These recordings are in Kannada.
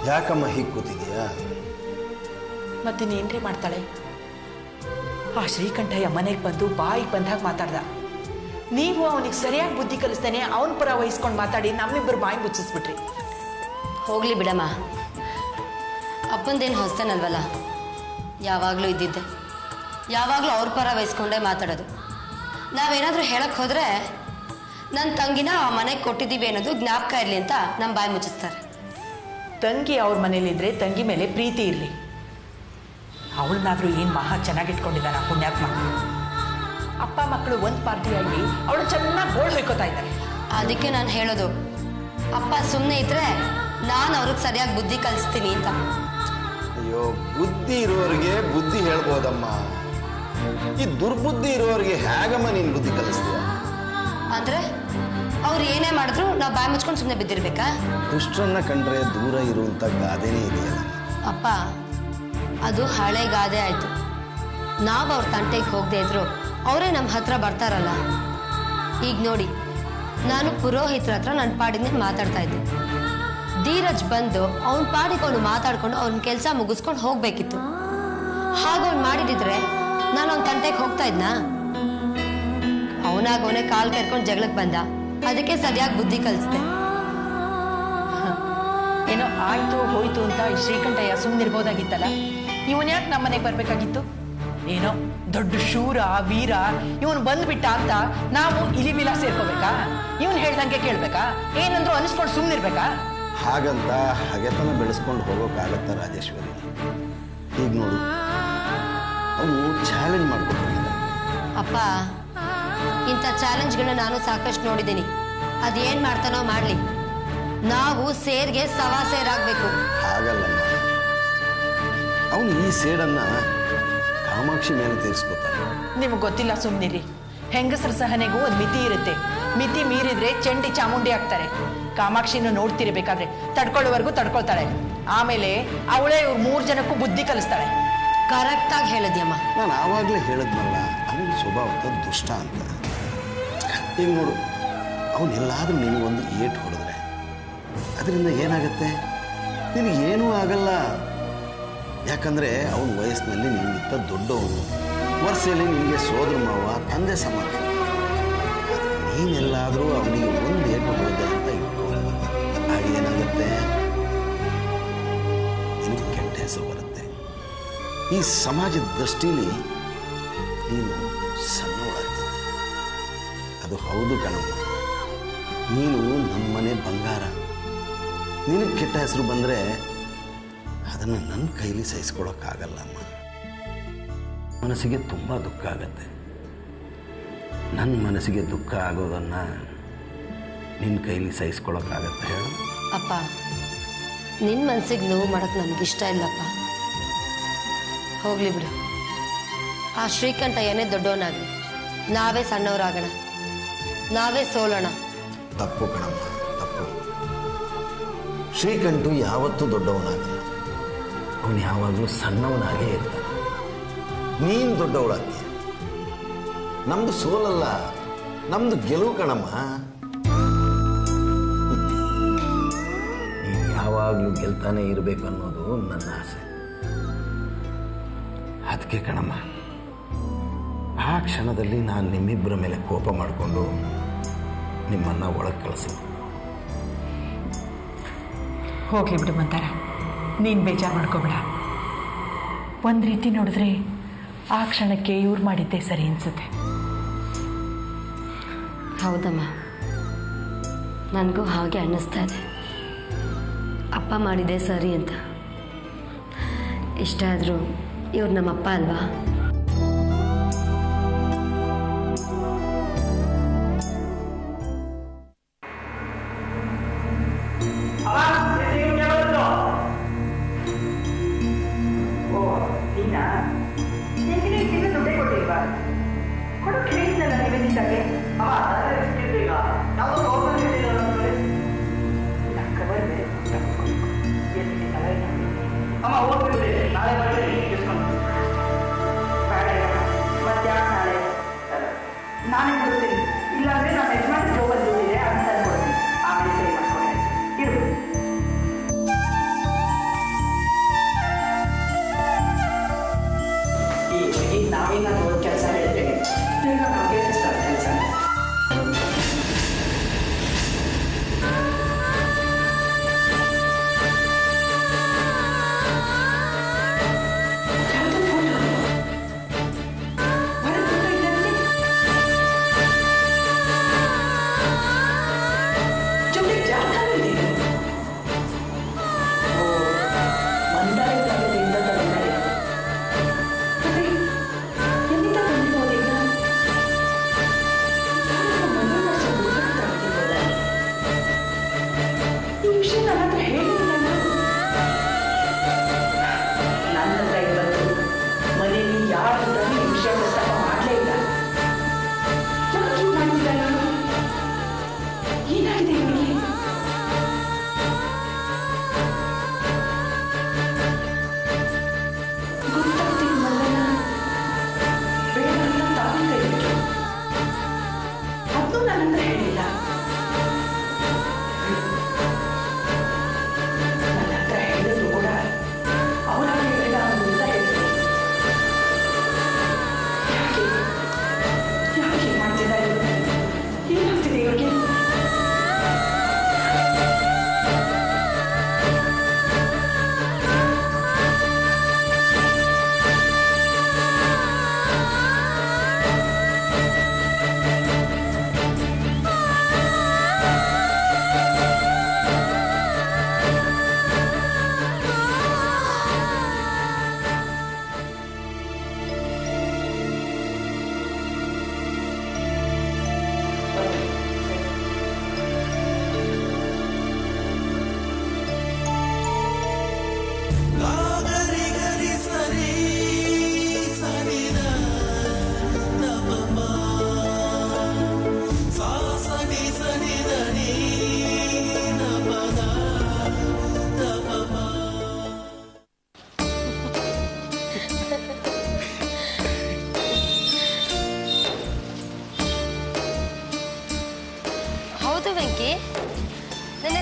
ಯಾಕಮ್ಮ ಹೀಗೆ ಕೂತಿದೀಯಾ? ಮತ್ತಿನ್ನೇನ್ರಿ ಮಾಡ್ತಾಳೆ? ಆ ಶ್ರೀಕಂಠಯ್ಯ ಮನೆಗೆ ಬಂದು ಬಾಯಿಗೆ ಬಂದಾಗ ಮಾತಾಡ್ದ. ನೀವು ಅವನಿಗೆ ಸರಿಯಾಗಿ ಬುದ್ಧಿ ಕಲಿಸ್ತಾನೆ ಅವನ ಪರ ವಹಿಸ್ಕೊಂಡು ಮಾತಾಡಿ ನಮ್ಮಿಬ್ಬರು ಬಾಯಿ ಮುಚ್ಚಿಸ್ಬಿಟ್ರಿ. ಹೋಗ್ಲಿ ಬಿಡಮ್ಮ, ಅಪ್ಪಂದೇನು ಹೊಸ್ತನಲ್ವಲ್ಲ, ಯಾವಾಗಲೂ ಇದ್ದಿದ್ದೆ. ಯಾವಾಗಲೂ ಅವ್ರ ಪರ ವಹಿಸ್ಕೊಂಡೇ ಮಾತಾಡೋದು. ನಾವೇನಾದರೂ ಹೇಳಕ್ಕೆ ಹೋದರೆ ನನ್ನ ತಂಗಿನ ಆ ಮನೆಗೆ ಕೊಟ್ಟಿದ್ದೀವಿ ಅನ್ನೋದು ಜ್ಞಾಪಕ ಇರಲಿ ಅಂತ ನಮ್ಮ ಬಾಯಿ ಮುಚ್ಚಿಸ್ತಾರೆ. ತಂಗಿ ಅವ್ರ ಮನೇಲಿದ್ರೆ ತಂಗಿ ಮೇಲೆ ಪ್ರೀತಿ ಇರಲಿ. ಅವಳನ್ನಾದ್ರೂ ಏನು ಮಹಾ ಚೆನ್ನಾಗಿಟ್ಕೊಂಡಿದ್ದಾನ ಪುಣ್ಯಾತ್ಮ. ಅಪ್ಪ ಮಕ್ಕಳು ಒಂದು ಪಾರ್ಟಿಯಾಗಿ ಅವಳು ಚೆನ್ನಾಗಿ ಗೋಳ್ ಹೊಯ್ಕೋತಾ ಇದ್ದಾರೆ. ಅದಕ್ಕೆ ನಾನು ಹೇಳೋದು, ಅಪ್ಪ ಸುಮ್ಮನೆ ಇದ್ರೆ ನಾನು ಅವ್ರಿಗೆ ಸರಿಯಾಗಿ ಬುದ್ಧಿ ಕಲಿಸ್ತೀನಿ ಅಂತ. ಅಯ್ಯೋ, ಬುದ್ಧಿ ಇರೋರಿಗೆ ಬುದ್ಧಿ ಹೇಳ್ಬೋದಮ್ಮ. ಈ ದುರ್ಬುದ್ಧಿ ಇರೋರಿಗೆ ಹೇಗಮ್ಮ ನೀನು ಬುದ್ಧಿ ಕಲಿಸ್ತೀಯ? ಅಂದ್ರೆ ಅವ್ರು ಏನೇ ಮಾಡಿದ್ರು ನಾವು ಬಾಯಿ ಮುಚ್ಕೊಂಡು ಸುಮ್ಮನೆ ಬಿದ್ದಿರ್ಬೇಕಾ? ದುಷ್ಟರನ್ನ ಕಂಡ್ರೆ ದೂರ ಇರುವಂತ ಗಾದೆನೇ ಇದೆಯಲ್ಲ ಅಪ್ಪ. ಅದು ಹಳೆ ಗಾದೆ ಆಯ್ತು. ನಾವು ಅವ್ರ ತಂಟೆಗೆ ಹೋಗದೆ ಇದ್ರು ಅವರೇ ನಮ್ಮ ಹತ್ರ ಬರ್ತಾರಲ್ಲ. ಈಗ ನೋಡಿ, ನಾನು ಪುರೋಹಿತರ ಹತ್ರ ನನ್ನ ಪಾಡಿನೇ ಮಾತಾಡ್ತಾ ಇದ್ದೆ. ಧೀರಜ್ ಬಂದು ಅವನ ಪಾಡಿಗೆ ಅವನು ಮಾತಾಡ್ಕೊಂಡು ಅವನ ಕೆಲಸ ಮುಗಿಸ್ಕೊಂಡು ಹೋಗ್ಬೇಕಿತ್ತು. ಹಾಗವ್ನು ಮಾಡಿದಿದ್ರೆ ನಾನು ಅವನ ತಂಟೆಗೆ ಹೋಗ್ತಾ ಇದ್ನಾ? ಅವನಾಗವನೇ ಕಾಲ್ ಕೆರ್ಕೊಂಡು ಜಗಳಕ್ಕೆ ಬಂದ. ಅದಕ್ಕೆ ಸರಿಯಾಗಿ ಬುದ್ಧಿ ಕಲಿಸ್ದೆ. ಏನೋ ಆಯ್ತು ಹೋಯ್ತು ಅಂತ ಈ ಶ್ರೀಕಂಠಯ್ಯ ಸುಮ್ಮನಿರ್ಬೋದಾಗಿತ್ತಲ್ಲ. ಇವನ್ ಯಾಕೆ ನಮ್ಮನೆಗೆ ಬರ್ಬೇಕಾಗಿತ್ತು? ಏನೋ ದೊಡ್ಡ ಶೂರ ವೀರ ಇವನು ಬಂದ್ಬಿಟ್ಟ ಅಂತ ನಾವು ಇಲಿಮಿಲ ಸೇರ್ಕೋಬೇಕಾ? ಇವನ್ ಹೇಳ್ದಂಗೆ ಕೇಳ್ಬೇಕಾ? ಏನಂದ್ರು ಅನಿಸ್ಕೊಂಡು ಸುಮ್ಮನಿರ್ಬೇಕಾ? ಹಾಗಂತ ಹಗೆತನ ಬೆಳೆಸ್ಕೊಂಡು ಹೋಗೋಕ್ಕಾಗತ್ತ ರಾಜೇಶ್ವರಿ? ಈಗ ನೋಡು, ಅವನು ಚಾಲೆಂಜ್ ಮಾಡ್ಕೊಟ್ಟಿದ್ದ. ಅಪ್ಪ, ಇಂಥ ಚಾಲೆಂಜ್ಗಳನ್ನ ನಾನು ಸಾಕಷ್ಟು ನೋಡಿದ್ದೀನಿ. ಅದೇನ್ ಮಾಡ್ತಾನೋ ಮಾಡ್ಲಿ, ನಾವು ಸೇರ್ಗೆ ಸವಾ ಸೇರಾಗಬೇಕು. ಹಾಗಲ್ಲಮ್ಮ, ಅವನು ಈ ಸೇಡನ್ನ ಕಾಮಾಕ್ಷಿ ಮೇಲೆ ತೀರಿಸ್ಕೊತಾನೆ. ನಿಮ್ಗೆ ಗೊತ್ತಿಲ್ಲ, ಸುಮ್ಮನಿರಿ. ಹೆಂಗಸರ ಸಹನೆಗೂ ಒಂದು ಮಿತಿ ಇರುತ್ತೆ. ಮಿತಿ ಮೀರಿದ್ರೆ ಚಂಡಿ ಚಾಮುಂಡಿ ಆಗ್ತಾರೆ. ಕಾಮಾಕ್ಷಿನ ನೋಡ್ತಿರ್ಬೇಕಾದ್ರೆ ತಡ್ಕೊಳ್ಳೋವರೆಗೂ ತಡ್ಕೊಳ್ತಾಳೆ. ಆಮೇಲೆ ಅವಳೇ ಇವ್ರು 3 ಜನಕ್ಕೂ ಬುದ್ಧಿ ಕಲಿಸ್ತಾಳೆ. ಕರೆಕ್ಟಾಗಿ ಹೇಳಿದ್ಯಮ್ಮ. ನಾನು ಆವಾಗಲೇ ಹೇಳಿದ್ನಲ್ಲ, ಅವನ ಸ್ವಭಾವ ದುಷ್ಟ ಅಂತ. ಈಗ ನೋಡು, ಅವನೆಲ್ಲಾದ್ರೂ ನಿನಗೊಂದು ಏಟು ಹೊಡೆದ್ರೆ ಅದರಿಂದ ಏನಾಗುತ್ತೆ? ನಿನಗೇನೂ ಆಗಲ್ಲ. ಯಾಕಂದರೆ ಅವನ ವಯಸ್ಸಿನಲ್ಲಿ ನಿನಗಿಂತ ದೊಡ್ಡವನು, ವರ್ಷದಲ್ಲಿ ನಿನಗೆ ಸೋದರ ಮಾವ, ತಂದೆ ಸಮಾನ. ನೀನೆಲ್ಲಾದರೂ ಅವನಿಗೆ ಒಂದು ಏಟು ಹೊಡೆದೆ ಅಂತ ಇಟ್ಕೊ, ಆಗೇನಾಗುತ್ತೆ? ನಿನಗೆ ಕೆಟ್ಟ ಹೆಸರು ಬರುತ್ತೆ. ಈ ಸಮಾಜದ ದೃಷ್ಟಿಲಿ ನೀನು ಸಣ್ಣವಳಾಗ್ತೀನಿ. ಅದು ಹೌದು ಕಣಮ್ಮ, ನೀನು ನಮ್ಮನೆ ಬಂಗಾರ. ನಿನಗೆ ಕೆಟ್ಟ ಹೆಸರು ಬಂದರೆ ಅದನ್ನು ನನ್ನ ಕೈಲಿ ಸಹಿಸ್ಕೊಳಕ್ಕಾಗಲ್ಲಮ್ಮ. ಮನಸ್ಸಿಗೆ ತುಂಬ ದುಃಖ ಆಗತ್ತೆ. ನನ್ನ ಮನಸ್ಸಿಗೆ ದುಃಖ ಆಗೋದನ್ನು ನಿನ್ನ ಕೈಲಿ ಸಹಿಸ್ಕೊಳಕ್ಕಾಗತ್ತೆ ಹೇಳು? ಅಪ್ಪ, ನಿನ್ನ ಮನಸ್ಸಿಗೆ ನೋವು ಮಾಡೋಕ್ಕೆ ನಮಗಿಷ್ಟ ಇಲ್ಲಪ್ಪ. ಹೋಗ್ಲಿ ಬಿಡು. ಆ ಶ್ರೀಕಂಠಯ್ಯನೇ ದೊಡ್ಡವನಾಗಲಿ, ನಾವೇ ಸಣ್ಣವರಾಗೋಣ, ನಾವೇ ಸೋಲೋಣ. ತಪ್ಪು ಕಣಮ್ಮ, ತಪ್ಪು. ಶ್ರೀಕಂಠು ಯಾವತ್ತೂ ದೊಡ್ಡವನಾಗಲ್ಲ. ಅವನು ಯಾವಾಗಲೂ ಸಣ್ಣವನಾಗೇ ಇರ್ತಾನೆ. ನೀನು ದೊಡ್ಡವಳಾಗಿ. ನಮ್ದು ಸೋಲಲ್ಲ, ನಮ್ದು ಗೆಲುವು ಕಣಮ್ಮ. ನೀನು ಯಾವಾಗಲೂ ಗೆಲ್ತಾನೆ ಇರಬೇಕು ಅನ್ನೋದು ನನ್ನ ಆಸೆ. ಅದಕ್ಕೆ ಕಣಮ್ಮ, ಆ ಕ್ಷಣದಲ್ಲಿ ನಾನು ನಿಮ್ಮಿಬ್ಬರ ಮೇಲೆ ಕೋಪ ಮಾಡಿಕೊಂಡು ನಿಮ್ಮನ್ನು ಒಳಗೆ ಕಳಿಸೋದು. ಹೋಗ್ಲಿ ಬಿಡು ಮಂದಾರ, ನೀನು ಬೇಜಾರು ಮಾಡ್ಕೋಬೇಡ. ಒಂದು ರೀತಿ ನೋಡಿದ್ರೆ ಆ ಕ್ಷಣಕ್ಕೆ ಇವ್ರು ಮಾಡಿದ್ದೇ ಸರಿ ಅನಿಸುತ್ತೆ. ಹೌದಮ್ಮ, ನನಗೂ ಹಾಗೆ ಅನ್ನಿಸ್ತಾ ಇದೆ. ಅಪ್ಪ ಮಾಡಿದೆ ಸರಿ ಅಂತ. ಇಷ್ಟ ಆದರೂ ಇವ್ರು ನಮ್ಮಪ್ಪ ಅಲ್ವಾ?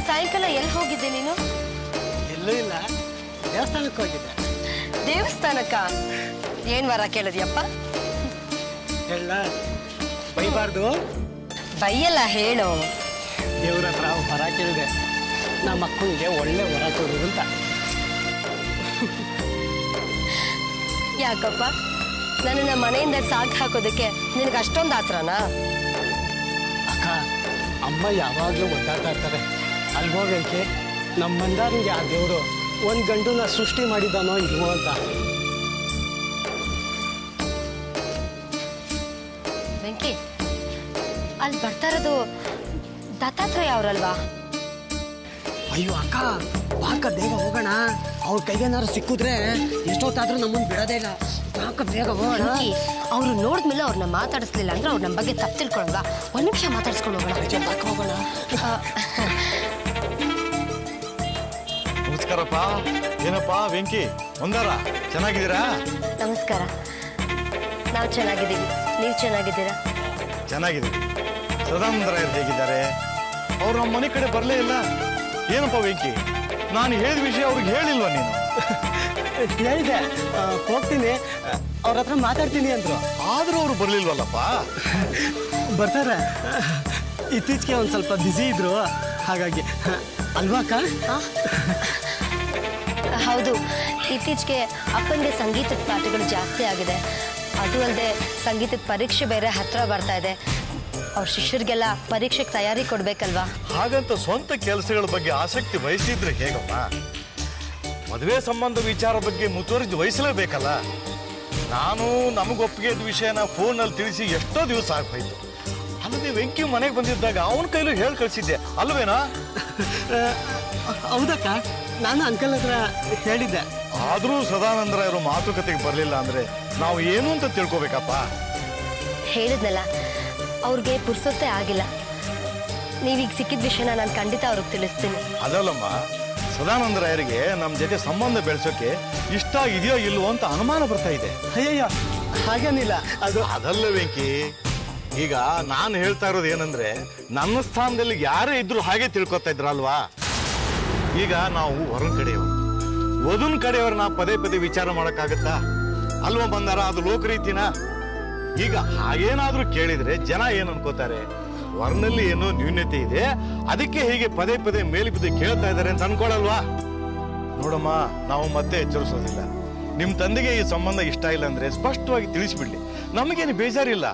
ಸಾಯಂಕಾಲ ಎಲ್ಲಿ ಹೋಗಿದ್ದೆ ನೀನು? ಎಲ್ಲೂ ಇಲ್ಲ, ದೇವಸ್ಥಾನಕ್ಕೆ ಹೋಗಿದ್ದೆ. ದೇವಸ್ಥಾನಕ್ಕ? ಏನ್ ವರ ಕೇಳಿದ್ಯಪ್ಪ? ಎಲ್ಲ ಬೈಬಾರ್ದು, ಬೈಯಲ್ಲ, ಹೇಳು. ದೇವ್ರ ಹತ್ರ ವರ ಕೇಳಿದೆ, ನಮ್ಮ ಮಕ್ಕಳಿಗೆ ಒಳ್ಳೆ ವರ ಕೊಡು ಅಂತ. ಯಾಕಪ್ಪ, ನನ್ನ ಮನೆಯಿಂದ ಸಾಕ್ ಹಾಕೋದಕ್ಕೆ ನಿನಗೆ ಅಷ್ಟೊಂದು ಆತ್ರನಾ? ಅಕ್ಕ, ಅಮ್ಮ ಯಾವಾಗಲೂ ಒದ್ದಾಡ್ತಾ ಇರ್ತಾರೆ ಅಲ್ವೋ ವೆಂಕಿ? ನಮ್ಮ ಮಂದಾರಿಗೆ ಆ ದೇವರು ಒಂದು ಗಂಡನ ಸೃಷ್ಟಿ ಮಾಡಿದಾನೋ ಇಲ್ವೋ ಅಂತ. ವೆಂಕಿ, ಅಲ್ಲಿ ಬರ್ತಾ ಇರೋದು ದತ್ತಾತ್ರೇಯ ಅವರಲ್ವಾ? ಅಯ್ಯೋ ಅಕ್ಕ, ಬಾಕ ಬೇಗ ಹೋಗೋಣ. ಅವ್ರ ಕೈಗೇನಾದ್ರು ಸಿಕ್ಕಿದ್ರೆ ಎಷ್ಟೊತ್ತಾದ್ರೂ ನಮ್ಮನ್ನು ಬಿಡೋದೇ ಇಲ್ಲ. ಬಾಕ ಬೇಗ ಹೋಗೋಣ. ಅವ್ರು ನೋಡಿದ್ಮೇಲೆ ಅವ್ರನ್ನ ಮಾತಾಡಿಸ್ಲಿಲ್ಲ ಅಂದ್ರೆ ಅವ್ರು ನಮ್ಮ ಬಗ್ಗೆ ತಪ್ಪು ತಿಳ್ಕೊಳಲ್ವಾ? ಒಂದ್ ನಿಮಿಷ ಮಾತಾಡ್ಸ್ಕೊಂಡು ಹೋಗೋಣ. ಬಾಕ ಹೋಗೋಣ. ನಮಸ್ಕಾರಪ್ಪ. ಏನಪ್ಪ ವೆಂಕಿ, ಒಂದಾರ ಚೆನ್ನಾಗಿದ್ದೀರಾ? ನಮಸ್ಕಾರ. ನಾವು ಚೆನ್ನಾಗಿದ್ದೀವಿ, ನೀವು ಚೆನ್ನಾಗಿದ್ದೀರಾ? ಚೆನ್ನಾಗಿದ್ದೀವಿ. ಸದಾನಂದರಾಯರು ಹೇಗಿದ್ದಾರೆ? ಅವ್ರು ನಮ್ಮ ಮನೆ ಕಡೆ ಬರಲೇ ಇಲ್ಲ. ಏನಪ್ಪ ವೆಂಕಿ, ನಾನು ಹೇಳಿದ ವಿಷಯ ಅವ್ರಿಗೆ ಹೇಳಿಲ್ವ ನೀನು? ಹೇಳಿದೆ, ಹೋಗ್ತೀನಿ, ಅವ್ರ ಹತ್ರ ಮಾತಾಡ್ತೀನಿ ಅಂದ್ರು. ಆದ್ರೂ ಅವ್ರು ಬರ್ಲಿಲ್ವಲ್ಲಪ್ಪ? ಬರ್ತಾರೆ. ಇತ್ತೀಚೆಗೆ ಒಂದು ಸ್ವಲ್ಪ ಬ್ಯುಸಿ ಇದ್ರು, ಹಾಗಾಗಿ. ಅಲ್ವಾ ಅಕ್ಕ? ಹೌದು, ಇತ್ತೀಚೆಗೆ ಅಪ್ಪನಿಗೆ ಸಂಗೀತದ ಪಾಠಗಳು ಜಾಸ್ತಿ ಆಗಿದೆ. ಅದು ಅಲ್ಲದೆ ಸಂಗೀತದ ಪರೀಕ್ಷೆ ಬೇರೆ ಹತ್ರ ಬರ್ತಾ ಇದೆ. ಅವ್ರ ಶಿಷ್ಯರಿಗೆಲ್ಲ ಪರೀಕ್ಷೆಗೆ ತಯಾರಿ ಕೊಡ್ಬೇಕಲ್ವಾ? ಹಾಗಂತ ಸ್ವಂತ ಕೆಲಸಗಳ ಬಗ್ಗೆ ಆಸಕ್ತಿ ವಹಿಸಿದ್ರೆ ಹೇಗಮ್ಮ? ಮದುವೆ ಸಂಬಂಧ ವಿಚಾರ ಬಗ್ಗೆ ಮುತುವರ್ಜಿ ವಹಿಸಲೇಬೇಕಲ್ಲ. ನಾನು ನಮಗೊಪ್ಪಿಗೆ ವಿಷಯನ ಫೋನಲ್ಲಿ ತಿಳಿಸಿ ಎಷ್ಟೋ ದಿವಸ ಆಗೋಯ್ತು. ಅಲ್ಲದೆ ವೆಂಕಿ ಮನೆಗೆ ಬಂದಿದ್ದಾಗ ಅವನ ಕೈಲೂ ಹೇಳಿ ಕಳಿಸಿದ್ದೆ ಅಲ್ವೇನಾ? ಹೌದಕ್ಕ, ನಾನು ಅಂಕಲ್ ಹತ್ರ ಹೇಳಿದ್ದೆ. ಆದ್ರೂ ಸದಾನಂದರಾಯರು ಮಾತುಕತೆಗೆ ಬರಲಿಲ್ಲ ಅಂದ್ರೆ ನಾವು ಏನು ಅಂತ ತಿಳ್ಕೊಬೇಕಪ್ಪ? ಹೇಳಿದ್ನಲ್ಲ, ಅವ್ರಿಗೆ ಪುರ್ಸೊತ್ತೇ ಆಗಿಲ್ಲ. ನೀವೀಗ ಸಿಕ್ಕಿದ ವಿಷಯನ ನಾನು ಖಂಡಿತ ಅವ್ರಿಗೆ ತಿಳಿಸ್ತೀನಿ. ಅದಲ್ಲಮ್ಮ, ಸದಾನಂದರಾಯರಿಗೆ ನಮ್ಮ ಜೊತೆ ಸಂಬಂಧ ಬೆಳೆಸೋಕೆ ಇಷ್ಟ ಇದೆಯೋ ಇಲ್ವೋ ಅಂತ ಅನುಮಾನ ಬರ್ತಾ ಇದೆ. ಅಯ್ಯಯ್ಯ, ಹಾಗೇನಿಲ್ಲ. ಅದಲ್ಲ ವೆಂಕಿ, ಈಗ ನಾನು ಹೇಳ್ತಾ ಇರೋದು ಏನಂದ್ರೆ, ನನ್ನ ಸ್ಥಾನದಲ್ಲಿ ಯಾರೇ ಇದ್ರು ಹಾಗೆ ತಿಳ್ಕೊತಾ ಇದ್ರಲ್ವಾ? ಈಗ ನಾವು ಹೊರನ ಕಡೆಯವರು, ವಧುನ ಕಡೆಯವ್ರನ್ನ ಪದೇ ಪದೇ ವಿಚಾರ ಮಾಡಕ್ಕಾಗತ್ತಾ? ಅಲ್ವಾ ಬಂದಾರ? ಅದು ಲೋಕರೀತಿನ. ಈಗ ಹಾಗೇನಾದ್ರೂ ಕೇಳಿದ್ರೆ ಜನ ಏನ್ ಅನ್ಕೋತಾರೆ? ವರ್ಣಲ್ಲಿ ಏನೋ ನ್ಯೂನ್ಯತೆ ಇದೆ, ಅದಕ್ಕೆ ಹೀಗೆ ಪದೇ ಪದೇ ಮೇಲೆ ಬಿದ್ದು ಕೇಳ್ತಾ ಇದ್ದಾರೆ ಅಂತ ಅನ್ಕೊಳಲ್ವಾ? ನೋಡಮ್ಮ, ನಾವು ಮತ್ತೆ ಎಚ್ಚರಿಸೋದಿಲ್ಲ. ನಿಮ್ ತಂದೆಗೆ ಈ ಸಂಬಂಧ ಇಷ್ಟ ಇಲ್ಲ ಅಂದ್ರೆ ಸ್ಪಷ್ಟವಾಗಿ ತಿಳಿಸ್ಬಿಡ್ಲಿ, ನಮಗೇನು ಬೇಜಾರಿಲ್ಲ.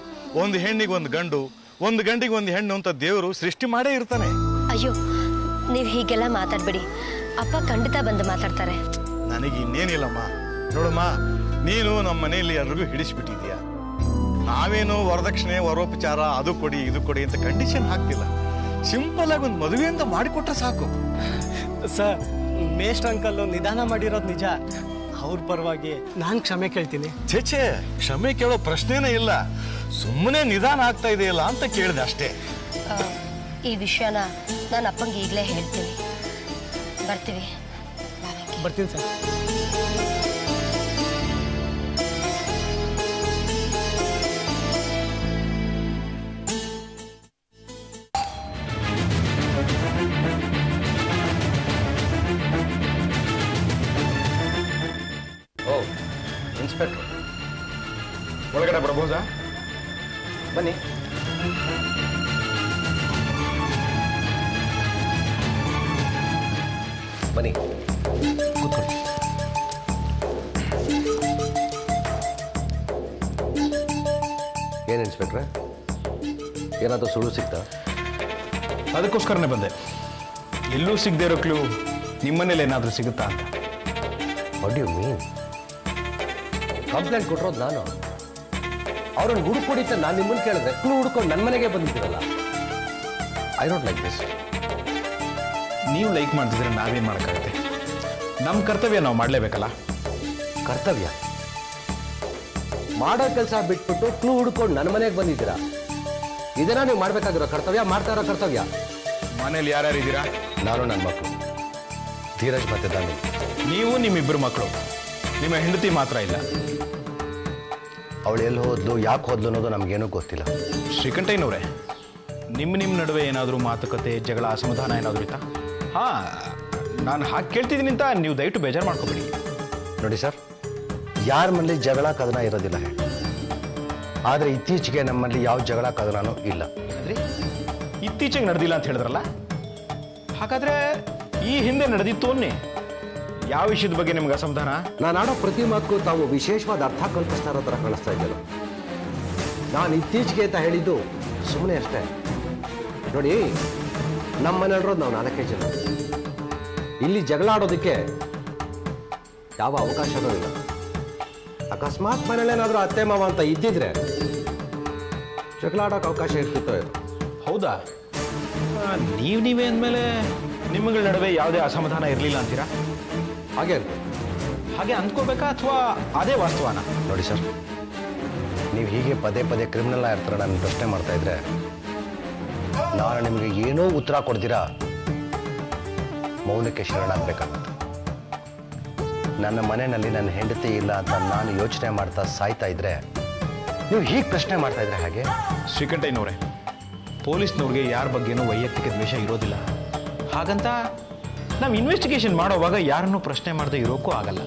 ಒಂದು ಹೆಣ್ಣಿಗೆ ಒಂದು ಗಂಡು, ಒಂದು ಗಂಡಿಗೆ ಒಂದು ಹೆಣ್ಣು ಅಂತ ದೇವರು ಸೃಷ್ಟಿ ಮಾಡೇ ಇರ್ತಾನೆ. ಅಯ್ಯೋ, ನೀವು ಹೀಗೆಲ್ಲ ಮಾತಾಡ್ಬೇಡಿ. ಅಪ್ಪ ಖಂಡಿತ ಬಂದು ಮಾತಾಡ್ತಾರೆ. ನನಗೆ ಇನ್ನೇನಿಲ್ಲಮ್ಮ. ನೋಡಮ್ಮ, ನೀನು ನಮ್ಮ ಮನೆಯಲ್ಲಿ ಎಲ್ರಿಗೂ ಹಿಡಿಸ್ಬಿಟ್ಟಿದ್ಯಾ. ನಾವೇನು ವರದಕ್ಷಿಣೆ ವರೋಪಚಾರ ಅದು ಕೊಡಿ ಇದು ಕೊಡಿ ಅಂತ ಕಂಡೀಷನ್ ಹಾಕ್ತಿಲ್ಲ. ಸಿಂಪಲ್ ಆಗಿ ಒಂದು ಮದುವೆ ಅಂತ ಮಾಡಿಕೊಟ್ರೆ ಸಾಕು. ಸರ್, ಮೇಷ್ಟ್ರ ಅಂಕಲ್ ನಿಧಾನ ಮಾಡಿರೋದು ನಿಜ. ಅವ್ರ ಪರವಾಗಿ ನಾನು ಕ್ಷಮೆ ಕೇಳ್ತೀನಿ. ಛೇ, ಕ್ಷಮೆ ಕೇಳೋ ಪ್ರಶ್ನೆನೇ ಇಲ್ಲ. ಸುಮ್ಮನೆ ನಿಧಾನ ಆಗ್ತಾ ಇದೆಯಲ್ಲ ಅಂತ ಕೇಳಿದೆ ಅಷ್ಟೇ. ಈ ವಿಷಯನ ನಾನು ಅಪ್ಪಂಗೆ ಈಗಲೇ ಹೇಳ್ತೀನಿ. ಬರ್ತೀವಿ. ಬರ್ತೀನಿ ಸರ್. ಓ, ಇನ್ಸ್ಪೆಕ್ಟರ್ ಒಳಗಡೆ ಬರ್ಬೋದಾ? ಬನ್ನಿ. ಬನ್ನಿ, ಕೂತ್ಕೊಳ್ಳಿ. ಏನು ಇನ್ಸ್ಪೆಕ್ಟ್ರೆ, ಏನಾದರೂ ಸುಳ್ಳು ಸಿಗ್ತಾ? ಅದಕ್ಕೋಸ್ಕರನೇ ಬಂದೆ. ಎಲ್ಲೂ ಸಿಗದೆ ಇರೋ ಕ್ಲೂ ನಿಮ್ಮನೇಲಿ ಏನಾದರೂ ಸಿಗುತ್ತಾ ಅಂತ. What you mean? ಕಂಪ್ಲೇಂಟ್ ಕೊಟ್ಟಿರೋದು ನಾನು. ಅವ್ರನ್ನ ಹುಡುಕೊಡಿತ ನಾನು ನಿಮ್ಮನ್ನು ಕೇಳಿದ್ರೆ ಕ್ಲೂ ಹುಡ್ಕೊಂಡು ನನ್ನ ಮನೆಗೆ ಬಂದಿದ್ದೀರಲ್ಲ. I don't like this. ನೀವು ಲೈಕ್ ಮಾಡ್ತಿದ್ರೆ ನಾವೇನು ಮಾಡೋಕ್ಕಾಗುತ್ತೆ? ನಮ್ಮ ಕರ್ತವ್ಯ ನಾವು ಮಾಡಲೇಬೇಕಲ್ಲ. ಕರ್ತವ್ಯ ಮಾಡೋ ಕೆಲಸ ಬಿಟ್ಬಿಟ್ಟು ಕ್ಲೂ ಹುಡ್ಕೊಂಡು ನನ್ನ ಮನೆಗೆ ಬಂದಿದ್ದೀರಾ? ಇದನ್ನ ನೀವು ಮಾಡಬೇಕಾಗಿರೋ ಕರ್ತವ್ಯ, ಮಾಡ್ತಾ ಇರೋ ಕರ್ತವ್ಯ. ಮನೇಲಿ ಯಾರ್ಯಾರು ಇದ್ದೀರಾ? ನಾನು, ನನ್ನ ಮಕ್ಕಳು ಧೀರಜ್ ಮತ್ತೆ ದಾನಿ. ನೀವು ನಿಮ್ಮಿಬ್ಬರು ಮಕ್ಕಳು, ನಿಮ್ಮ ಹೆಂಡತಿ ಮಾತ್ರ ಇಲ್ಲ. ಅವಳು ಎಲ್ಲಿ ಹೋದ್ಲು, ಯಾಕೆ ಹೋದ್ಲು ಅನ್ನೋದು ನಮಗೇನೂ ಗೊತ್ತಿಲ್ಲ. ಶ್ರೀಕಂಠಯ್ಯನವರೇ, ನಿಮ್ಮ ನಡುವೆ ಏನಾದರೂ ಮಾತುಕತೆ, ಜಗಳ, ಅಸಮಾಧಾನ ಏನಾದರೂ ಇತ್ತಾ? ಹಾಂ, ನಾನು ಹಾಗೆ ಕೇಳ್ತಿದ್ದೀನಿ ಅಂತ ನೀವು ದಯವಿಟ್ಟು ಬೇಜಾರು ಮಾಡ್ಕೋಬೇಡಿ. ನೋಡಿ ಸರ್, ಯಾರ ಮನೇಲಿ ಜಗಳ ಕದನ ಇರೋದಿಲ್ಲ ಹೇಳಿ, ಆದರೆ ಇತ್ತೀಚೆಗೆ ನಮ್ಮಲ್ಲಿ ಯಾವ ಜಗಳ ಕದನನೂ ಇಲ್ಲ. ಅಂದರೆ ಇತ್ತೀಚೆಗೆ ನಡೆದಿಲ್ಲ ಅಂತ ಹೇಳಿದ್ರಲ್ಲ, ಹಾಗಾದರೆ ಈ ಹಿಂದೆ ನಡೆದಿತ್ತು ಅನ್ನಿ. ಯಾವ ವಿಷಯದ ಬಗ್ಗೆ ನಿಮ್ಗೆ ಅಸಮಾಧಾನ? ನಾನು ಆಡೋ ಪ್ರತಿ ಮಾತಕ್ಕೂ ತಾವು ವಿಶೇಷವಾದ ಅರ್ಥ ಕಲ್ಪಿಸ್ತಾ ಇರೋ ಥರ ಕಾಣಿಸ್ತಾ ಇದೆಯಲ್ಲ. ನಾನು ಇತ್ತೀಚೆಗೆ ಅಂತ ಹೇಳಿದ್ದು ಸುಮ್ಮನೆ ಅಷ್ಟೇ. ನೋಡಿ, ನಮ್ಮ ಮನೆಯಲ್ಲಿರೋದು ನಾವು 4 ಜನ. ಇಲ್ಲಿ ಜಗಳ ಆಡೋದಕ್ಕೆ ಯಾವ ಅವಕಾಶನೂ ಇಲ್ಲ. ಅಕಸ್ಮಾತ್ ಮನೇಲೇನಾದರೂ ಅತ್ತೆ ಮಾವ ಅಂತ ಇದ್ದಿದ್ರೆ ಜಗಳ ಆಡೋಕೆ ಅವಕಾಶ ಇರ್ತಿತ್ತೋ ಇದು. ಹೌದಾ? ನೀವೇ ಅಂದಮೇಲೆ ನಿಮ್ಮಗಳ ನಡುವೆ ಯಾವುದೇ ಅಸಮಾಧಾನ ಇರಲಿಲ್ಲ ಅಂತೀರಾ? ಹಾಗೆ ಅಂದ್ಕೋಬೇಕಾ ಅಥವಾ ಅದೇ ವಾಸ್ತವನ? ನೋಡಿ ಸರ್, ನೀವು ಹೀಗೆ ಪದೇ ಪದೇ ಕ್ರಿಮಿನಲ್ ಇರ್ತಾರೆ ನಾನು ಪ್ರಶ್ನೆ ಮಾಡ್ತಾ ಇದ್ರೆ ನಾನು ನಿಮಗೆ ಏನೋ ಉತ್ತರ ಕೊಡ್ತೀರಾ ಮೌನಕ್ಕೆ ಶರಣಾಗಬೇಕಾಗತ್ತೆ. ನನ್ನ ಮನೆಯಲ್ಲಿ ನನ್ನ ಹೆಂಡತಿ ಇಲ್ಲ ಅಂತ ನಾನು ಯೋಚನೆ ಮಾಡ್ತಾ ಸಾಯ್ತಾ ಇದ್ರೆ ನೀವು ಹೀಗೆ ಪ್ರಶ್ನೆ ಮಾಡ್ತಾ ಇದ್ರೆ ಹಾಗೆ? ಶ್ರೀಕಂಠಯ್ಯನವರೇ, ಪೊಲೀಸ್ನವ್ರಿಗೆ ಯಾರ ಬಗ್ಗೆನೂ ವೈಯಕ್ತಿಕ ದ್ವೇಷ ಇರೋದಿಲ್ಲ. ಹಾಗಂತ ನಾವು ಇನ್ವೆಸ್ಟಿಗೇಷನ್ ಮಾಡೋವಾಗ ಯಾರನ್ನೂ ಪ್ರಶ್ನೆ ಮಾಡದೆ ಇರೋಕ್ಕೂ ಆಗಲ್ಲ.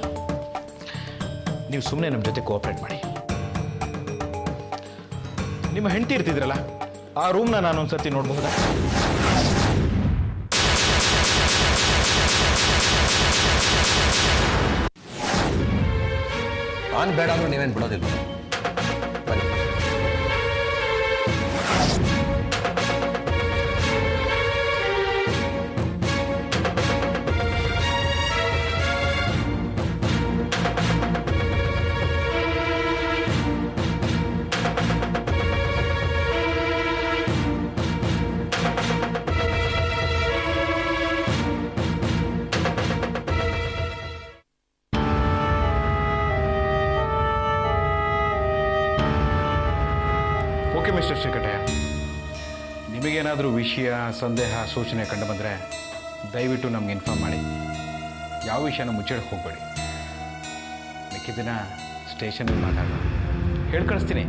ನೀವು ಸುಮ್ಮನೆ ನಮ್ಮ ಜೊತೆ ಕೋಆಪ್ರೇಟ್ ಮಾಡಿ. ನಿಮ್ಮ ಹೆಂಡತಿ ಇರ್ತಿದ್ರಲ್ಲ, ಆ ರೂಮ್ನ ನಾನು ಒಂದ್ಸತಿ ನೋಡಬಹುದಾ? ನಾನು ಬೇಡ ಅಂದ್ರೆ ನೀವೇನು ಬಿಡೋದಿಲ್ಲ. ಬನ್ನಿ. ಓಕೆ ಮಿಸ್ಟರ್ ಶ್ರೀಕಂಠಯ್ಯ, ನಿಮಗೇನಾದರೂ ವಿಷಯ, ಸಂದೇಹ, ಸೂಚನೆ ಕಂಡು ಬಂದರೆ ದಯವಿಟ್ಟು ನಮ್ಗೆ ಇನ್ಫಾರ್ಮ್ ಮಾಡಿ. ಯಾವ ವಿಷಯನೂ ಮುಚ್ಚಿಡಕ್ಕೆ ಹೋಗಬೇಡಿ. ಮಿಕ್ಕಿದ ದಿನ ಸ್ಟೇಷನಲ್ಲಿ ಮಾತಾಡೋಣ. ಹೇಳಿ ಕಳಿಸ್ತೀನಿ,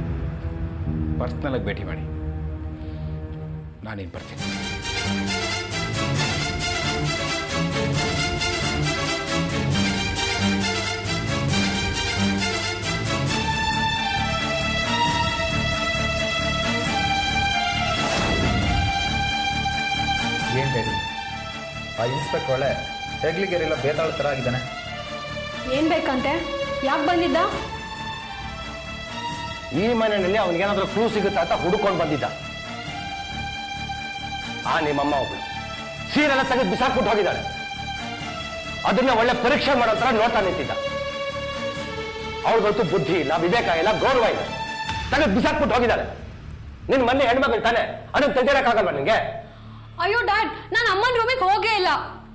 ಪರ್ಸ್ನಲಾಗಿ ಭೇಟಿ ಮಾಡಿ. ನಾನೇನು ಬರ್ತೀನಿ. ಏನು ಹೇಳಿ, ಆ ಇನ್ಸ್ಪೆಕ್ಟರ್ ಒಳ್ಳೆ ಹೆಗ್ಲಿಗೆರೆಲ್ಲ ಬೇತಾಳ ಥರ ಆಗಿದ್ದಾನೆ. ಏನ್ ಬೇಕಂತೆ? ಯಾಕೆ ಬಂದಿದ್ದ? ಈ ಮನೆಯಲ್ಲಿ ಅವನಿಗೇನಾದ್ರೂ ಕ್ಲೂ ಸಿಗುತ್ತಾ ಅಂತ ಹುಡುಕೊಂಡು ಬಂದಿದ್ದ. ನಿಮ್ಮಮ್ಮ ಒಬ್ಳು ಸೀರೆಲ್ಲ ತೆಗೆದು ಬಿಸಾಕ್ಬಿಟ್ಟು ಹೋಗಿದ್ದಾಳೆ. ಅದನ್ನ ಒಳ್ಳೆ ಪರೀಕ್ಷೆ ಮಾಡೋ ತರ ನೋಡ್ತಾ ನಿಂತಿದ್ದ. ಅವಳಿಗಂತೂ ಬುದ್ಧಿ ಇಲ್ಲ, ವಿವೇಕ ಇಲ್ಲ, ಗೌರವ ಇಲ್ಲ. ತೆಗೆದು ಬಿಸಾಕ್ಬಿಟ್ಟು ಹೋಗಿದ್ದಾಳೆ. ನಿನ್ ಮನೆ ಹೆಣ್ಮಗಳು ತಾನೆ, ಅದನ್ನ ತೆಗೆಯಕ್ಕಾಗಲ್ವಾ ನಿನ್ಗೆ? ಅಯ್ಯೋ ಡ್ಯಾಡ್, ನಾನು ಅಮ್ಮನ ರೂಮಿಗೆ ಹೋಗೇ ಇಲ್ಲ.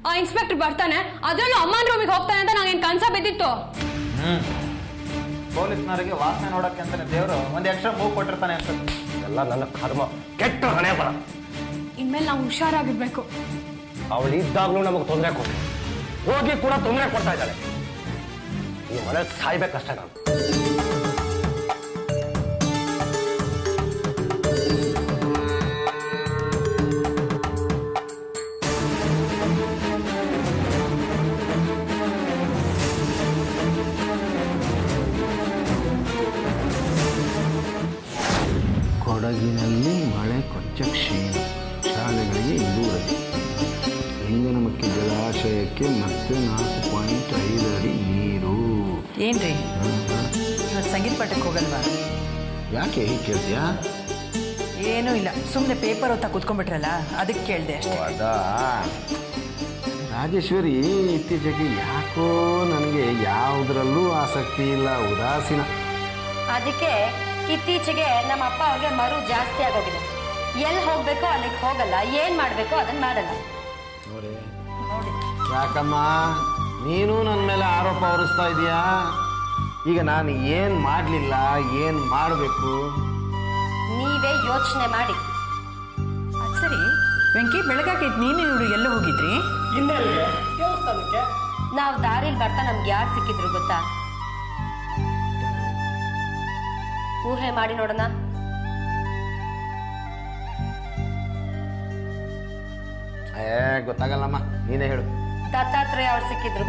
ಆ ಇನ್ಸ್ಪೆಕ್ಟರ್ ಬರ್ತಾನೆ, ಅದ್ರಲ್ಲೂ ಅಮ್ಮನ ರೂಮಿಗೆ ಹೋಗ್ತಾನೆ ಅಂತ ನಂಗೇನು ಕನ್ಸ ಬಿದ್ದಿತ್ತು. ಪೊಲೀಸ್ನವರಿಗೆ ವಾಸನೆ ನೋಡಕ್ಕೆ ಅಂತಾನೆ ದೇವರು ಒಂದು ಎಕ್ಸ್ಟ್ರಾ ಮೂವ್ ಕೊಟ್ಟಿರ್ತಾನೆ ಅಂತ. ಎಲ್ಲ ನನ್ನ ಕರ್ಮ, ಕೆಟ್ಟ ಹಣೆ ಬರ. ಇನ್ಮೇಲೆ ನಾವು ಹುಷಾರಾಗಿರ್ಬೇಕು. ಅವಳು ಇದ್ದಾಗ್ಲೂ ನಮಗೆ ತೊಂದರೆ ಕೊಟ್ಟು ಹೋಗಿ ಕೂಡ ತೊಂದರೆ ಕೊಡ್ತಾ ಇದ್ದಾಳೆ. ಈ ಮನೆ ಸಾಯ್ಬೇಕಷ್ಟೇ ನಾನು. ಕೊಡಗಿನಲ್ಲಿ ಮಳೆ ಕೊಂಚ ಕ್ಷೀಣ, ಶಾಲೆಗಳಿಗೆ ಇಂದು ರಜೆ. ಲಿಂಗನಮಕ್ಕಿ ಜಲಾಶಯಕ್ಕೆ ಮತ್ತೆ 4.5 ಅಡಿ ನೀರು. ಏನ್ರಿ ಇವತ್ತು ಸಂಗೀತ ಪಾಠಕ್ಕೆ ಹೋಗಲ್ವಾ? ಯಾಕೆ ಹೀಗೆ ಕೇಳ್ತೀಯಾ? ಏನೂ ಇಲ್ಲ, ಸುಮ್ಮನೆ ಪೇಪರ್ ಓದ್ತಾ ಕೂತ್ಕೊಂಡ್ಬಿಟ್ರಲ್ಲ, ಅದಕ್ಕೆ ಕೇಳಿದೆ ಅಷ್ಟೇ. ಅದಾ ರಾಜೇಶ್ವರಿ, ಇತ್ತೀಚೆಗೆ ಯಾಕೋ ನನಗೆ ಯಾವುದರಲ್ಲೂ ಆಸಕ್ತಿ ಇಲ್ಲ, ಉದಾಸೀನ. ಅದಕ್ಕೆ ಇತ್ತೀಚೆಗೆ ನಮ್ಮ ಅಪ್ಪ ಅವ್ರಿಗೆ ಮರು ಜಾಸ್ತಿ ಆಗೋಗಿದೆ. ಎಲ್ಲಿ ಹೋಗ್ಬೇಕೋ ಅಲ್ಲಿಗೆ ಹೋಗಲ್ಲ, ಏನ್ ಮಾಡ್ಬೇಕೋ ಅದನ್ನ ಮಾಡಲ್ಲ. ನೋಡಿ ಯಾಕಮ್ಮ ನೀನು ನನ್ನ ಮೇಲೆ ಆರೋಪ ಹೊರಿಸ್ತಾ ಇದೀಯಾ? ಈಗ ನಾನು ಏನ್ ಮಾಡ್ಲಿಲ್ಲ, ಏನ್ ಮಾಡಬೇಕು ನೀವೇ ಯೋಚನೆ ಮಾಡಿ. ಅದು ಸರಿ ವೆಂಕಿ, ಬೆಳಗಾಕೈತಿ, ನೀನು ಇವರು ಎಲ್ಲ ಹೋಗಿದ್ರಿ? ನಾವು ದಾರಿಲಿ ಬರ್ತಾ ನಮ್ಗೆ ಯಾರು ಸಿಕ್ಕಿದ್ರು ಗೊತ್ತಾ? ಊಹೆ ಮಾಡಿ ನೋಡೋಣ. ಗೊತ್ತಾಗಲ್ಲಮ್ಮ, ನೀನೇ ಹೇಳು. ದತ್ತಾತ್ರೇಯ ಅವ್ರು ಸಿಕ್ಕಿದ್ರು.